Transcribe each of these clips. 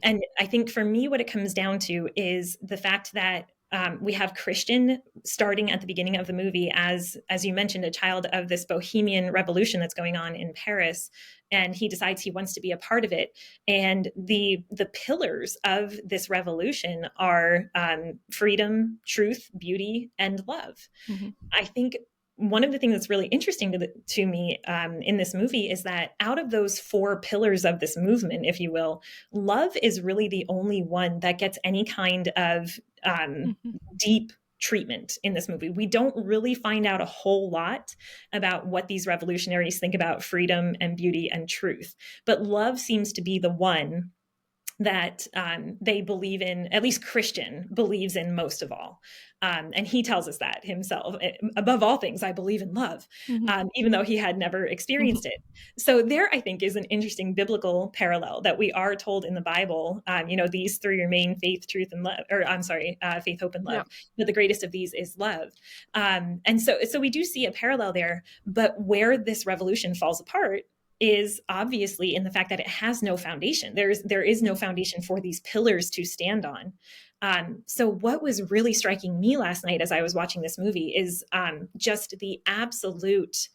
And I think for me, what it comes down to is the fact that we have Christian starting at the beginning of the movie as you mentioned, a child of this Bohemian revolution that's going on in Paris, and he decides he wants to be a part of it. And the pillars of this revolution are freedom, truth, beauty, and love. Mm-hmm. I think one of the things that's really interesting to me in this movie is that out of those four pillars of this movement, if you will, love is really the only one that gets any kind of Mm-hmm. deep treatment in this movie. We don't really find out a whole lot about what these revolutionaries think about freedom and beauty and truth, but love seems to be the one that they believe in, at least Christian believes in most of all. And he tells us that himself. Above all things, I believe in love, Mm-hmm. even though he had never experienced it. So there, I think, is an interesting biblical parallel that we are told in the Bible. These three remain: faith, truth, and love. Or I'm sorry, faith, hope, and love. Yeah. But the greatest of these is love. And so we do see a parallel there. But where this revolution falls apart is obviously in the fact that it has no foundation. There is no foundation for these pillars to stand on. So what was really striking me last night as I was watching this movie is just the absolute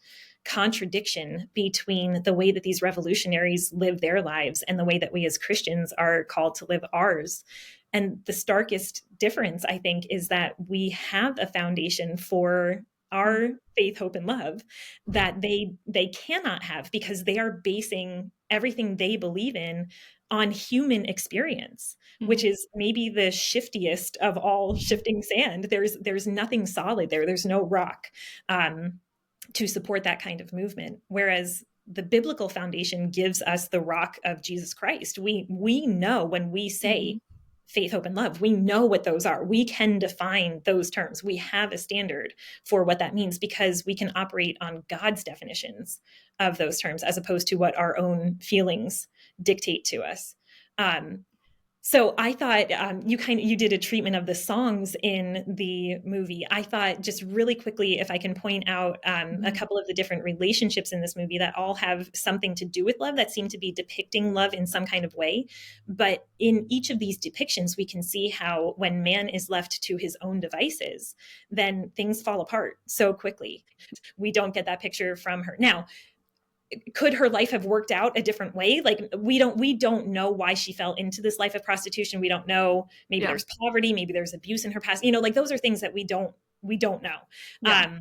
contradiction between the way that these revolutionaries live their lives and the way that we as Christians are called to live ours. And the starkest difference, I think, is that we have a foundation for our faith, hope, and love that they cannot have, because they are basing everything they believe in on human experience, which is maybe the shiftiest of all shifting sand. There's nothing solid there. There's no rock to support that kind of movement. Whereas the biblical foundation gives us the rock of Jesus Christ. We know when we say faith, hope, and love, we know what those are. We can define those terms. We have a standard for what that means because we can operate on God's definitions of those terms as opposed to what our own feelings dictate to us. So I thought you did a treatment of the songs in the movie. I thought just really quickly, if I can point out a couple of the different relationships in this movie that all have something to do with love, that seem to be depicting love in some kind of way. But in each of these depictions, we can see how when man is left to his own devices, then things fall apart so quickly. We don't get that picture from her. Now, could her life have worked out a different way? Like we don't know why she fell into this life of prostitution. We don't know. Maybe there's poverty, maybe there's abuse in her past. Like those are things that we don't know. Yeah.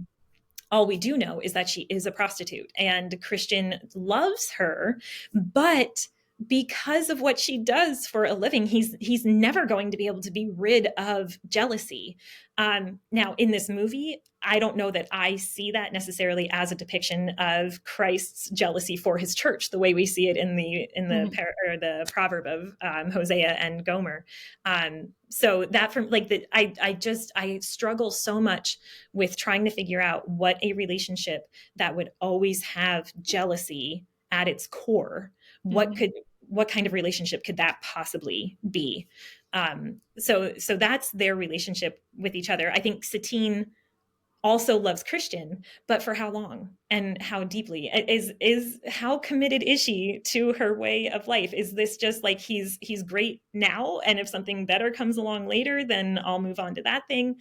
All we do know is that she is a prostitute and Christian loves her, but because of what she does for a living, he's never going to be able to be rid of jealousy. Now, in this movie, I don't know that I see that necessarily as a depiction of Christ's jealousy for his church, the way we see it in the proverb of Hosea and Gomer. So that from like that, I struggle so much with trying to figure out what a relationship that would always have jealousy at its core. What kind of relationship could that possibly be? So that's their relationship with each other. I think Satine also loves Christian, but for how long and how deeply? Is how committed is she to her way of life? Is this just like he's great now, and if something better comes along later, then I'll move on to that thing?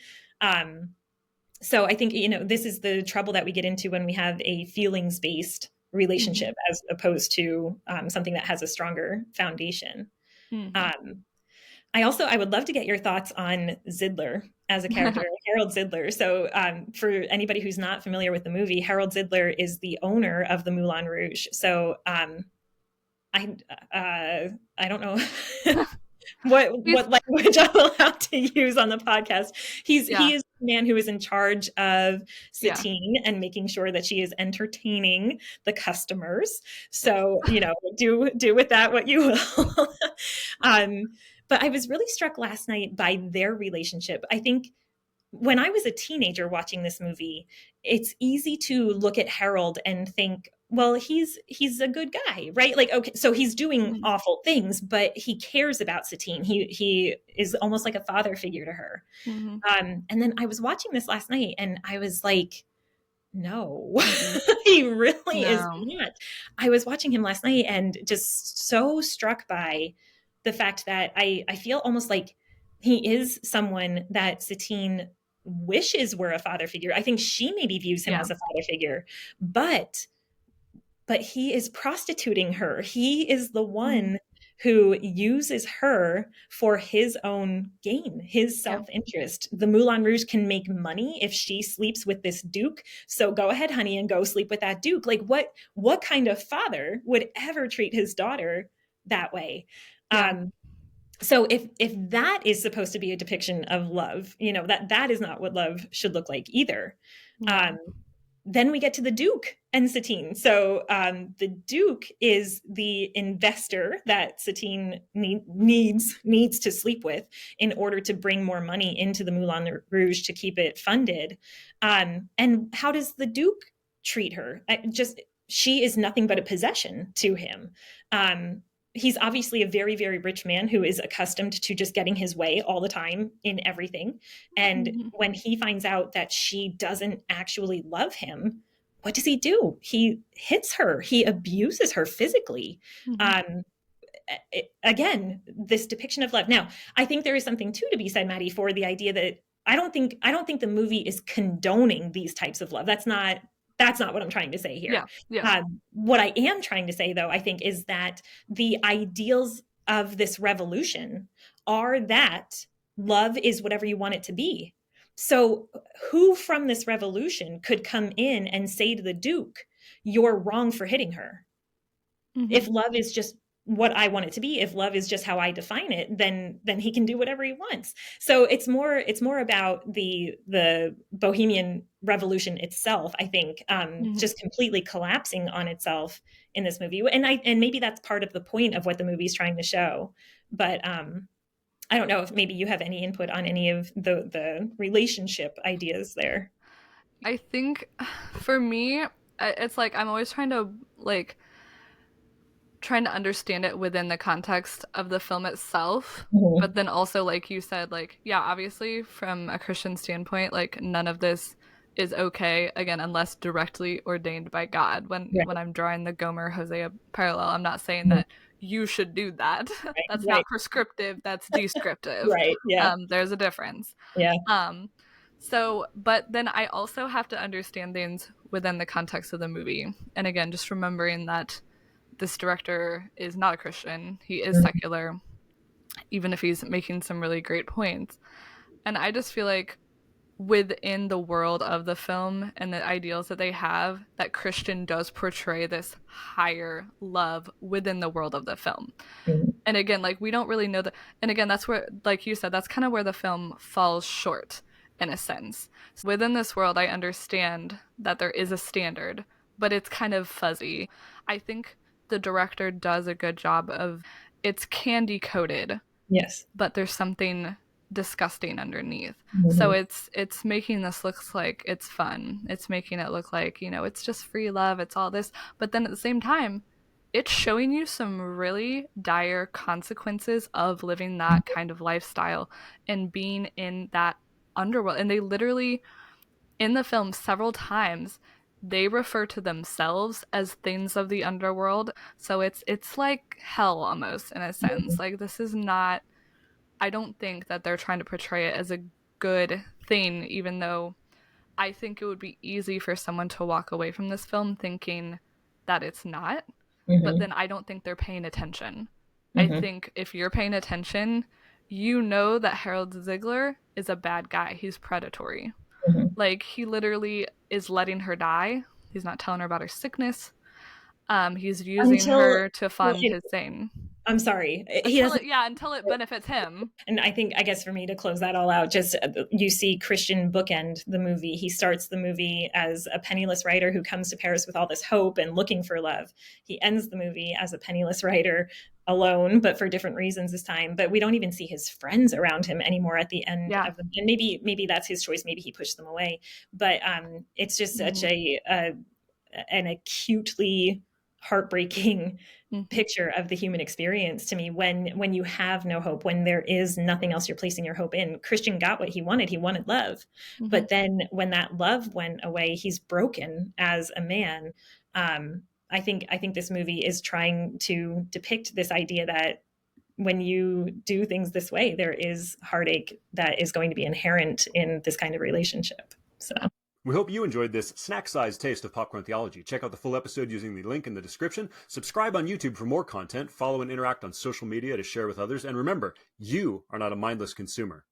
So I think this is the trouble that we get into when we have a feelings-based relationship as opposed to something that has a stronger foundation. I would love to get your thoughts on Zidler as a character, Harold Zidler. So for anybody who's not familiar with the movie, Harold Zidler is the owner of the Moulin Rouge. So I don't know what language I'm allowed to use on the podcast. He is the man who is in charge of Satine and making sure that she is entertaining the customers. So, do with that what you will. But I was really struck last night by their relationship. I think when I was a teenager watching this movie, it's easy to look at Harold and think, well, he's a good guy, right? Like, okay, so he's doing awful things, but he cares about Satine. He is almost like a father figure to her. And then I was watching this last night and I was like, no, he really is not. I was watching him last night and just so struck by the fact that I feel almost like he is someone that Satine wishes were a father figure. I think she maybe views him Yeah. as a father figure, but he is prostituting her. He is the Hmm. one who uses her for his own gain, his Yeah. self-interest. The Moulin Rouge can make money if she sleeps with this duke. So go ahead, honey, and go sleep with that duke. Like what kind of father would ever treat his daughter that way? Yeah. So if that is supposed to be a depiction of love, that is not what love should look like either. No. Um, then we get to the Duke and Satine. So the Duke is the investor that Satine needs to sleep with in order to bring more money into the Moulin Rouge to keep it funded. And how does the Duke treat her? She is nothing but a possession to him. Um, he's obviously a very, very rich man who is accustomed to just getting his way all the time in everything. And Hmm. when he finds out that she doesn't actually love him, what does he do? He hits her, he abuses her physically. Hmm. Um, Again, this depiction of love. Now, I think there is something too to be said, Maddie, for the idea that I don't think the movie is condoning these types of love. That's not what I'm trying to say here. Yeah. Yeah. What I am trying to say, though, I think, is that the ideals of this revolution are that love is whatever you want it to be. So, who from this revolution could come in and say to the Duke, "You're wrong for hitting her"? Hmm. If love is just what I want it to be, if love is just how I define it, then he can do whatever he wants. So it's more about the Bohemian Revolution itself, I think, Hmm. just completely collapsing on itself in this movie. And maybe that's part of the point of what the movie's trying to show. But I don't know if maybe you have any input on any of the relationship ideas there. I think for me, it's like I'm always trying to understand it within the context of the film itself. But Mhm. then also, like you said, like, yeah, obviously from a Christian standpoint, like none of this is okay, again, unless directly ordained by God. When Right. I'm drawing the Gomer Hosea parallel, I'm not saying Mhm. that you should do that. That's Right. not prescriptive, that's descriptive. Right. Yeah. There's a difference. Yeah. Um, so, but then I also have to understand things within the context of the movie. And again, just remembering that this director is not a Christian. He is Mhm. secular, even if he's making some really great points. And I just feel like within the world of the film and the ideals that they have, that Christian does portray this higher love within the world of the film. Mhm. And again, like we don't really know that. And again, that's where, like you said, that's kind of where the film falls short in a sense. So within this world, I understand that there is a standard, but it's kind of fuzzy. I think the director does a good job of it's candy coated, Yes. but there's something disgusting underneath. So Mhm. it's making this look like it's fun. It's making it look like, it's just free love, it's all this. But then at the same time, it's showing you some really dire consequences of living that kind of lifestyle and being in that underworld. And they literally in the film several times they refer to themselves as things of the underworld. So it's like hell almost in a sense. Mhm. Like this is not I don't think that they're trying to portray it as a good thing, even though I think it would be easy for someone to walk away from this film thinking that it's not. But Mhm. then I don't think they're paying attention. I Mhm. think if you're paying attention, you know that Harold Ziegler is a bad guy. He's predatory. Mhm. Like he literally is letting her die. He's not telling her about her sickness. He's using Until her to well, fund his thing I'm sorry. He until doesn't. it benefits him. And I guess for me to close that all out, just you see Christian bookend the movie. He starts the movie as a penniless writer who comes to Paris with all this hope and looking for love. He ends the movie as a penniless writer alone, but for different reasons this time. But we don't even see his friends around him anymore at the end Yeah. of the. And maybe that's his choice. Maybe he pushed them away. But it's just such Hmm. an acutely heartbreaking Hmm. picture of the human experience to me when you have no hope, when there is nothing else you're placing your hope in. Christian got what he wanted love, Hmm. but then when that love went away, he's broken as a man. I think this movie is trying to depict this idea that when you do things this way, there is heartache that is going to be inherent in this kind of relationship. So we hope you enjoyed this snack-sized taste of popcorn theology. Check out the full episode using the link in the description. Subscribe on YouTube for more content. Follow and interact on social media to share with others. And remember, you are not a mindless consumer.